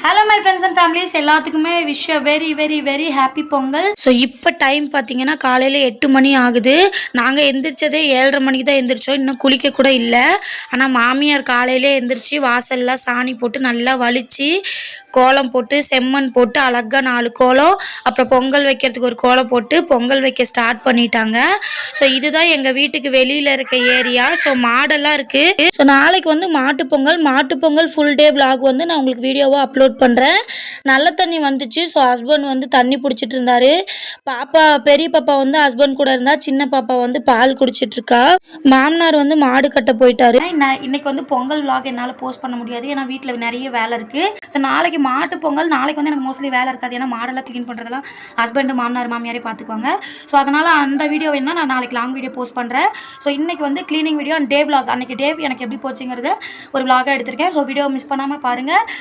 Hello my friends and families எல்லாத்துக்குமே wish very very very happy Pongal. So இப்போ time பார்த்தீங்கன்னா காலையில் 8 மணி ஆகுது. நாங்கள் எந்திரிச்சதே 7:30 மணிக்கு தான் எந்திரிச்சோம். இன்னும் குளிக்க கூட இல்லை. ஆனால் மாமியார் காலையிலே எந்திரிச்சு வாசல்லாம் சாணி போட்டு நல்லா வலிச்சு கோலம் போட்டு செம்மண் போட்டு அழகாக 4 கோலம், அப்புறம் பொங்கல் வைக்கிறதுக்கு ஒரு கோலம் போட்டு பொங்கல் வைக்க ஸ்டார்ட் பண்ணிட்டாங்க. ஸோ இதுதான் எங்கள் வீட்டுக்கு வெளியில் இருக்க ஏரியா. ஸோ மாடெல்லாம் இருக்குது. ஸோ நாளைக்கு வந்து மாட்டுப்பொங்கல் ஃபுல் டே விலாக் வந்து நான் உங்களுக்கு வீடியோவாக அப்லோட் பண்ணுறேன். நல்ல தண்ணி வந்துச்சு. ஸோ ஹஸ்பண்ட் வந்து தண்ணி பிடிச்சிட்டு இருந்தாரு. பெரிய பாப்பா வந்து ஹஸ்பண்ட் கூட இருந்தா, சின்ன பாப்பா வந்து பால் குடிச்சிட்டு இருக்கா. மாமனார் வந்து மாடு கட்ட போயிட்டாரு. இன்னைக்கு வந்து பொங்கல் விலாக் என்னால் போஸ்ட் பண்ண முடியாது, ஏன்னா வீட்டில் நிறைய வேலை இருக்கு. ஸோ நாளைக்கு மாட்டு பொங்கல். நாளைக்கு வந்து எனக்கு மோஸ்ட்லி வேலை இருக்காது, ஏன்னா மாடெல்லாம் க்ளீன் பண்ணுறதெல்லாம் ஹஸ்பண்ட் மாமியாரே பார்த்துக்குவாங்க. ஸோ அதனால் அந்த வீடியோ வேணால் நான் நாளைக்கு லாங் வீடியோ போஸ்ட் பண்ணுறேன். ஸோ இன்னைக்கு வந்து cleaning video and day vlog, அன்றைக்கி டே எனக்கு எப்படி போச்சுங்கிறத ஒரு விலாகாக எடுத்திருக்கேன். ஸோ வீடியோ மிஸ் பண்ணாமல் பாருங்கள்.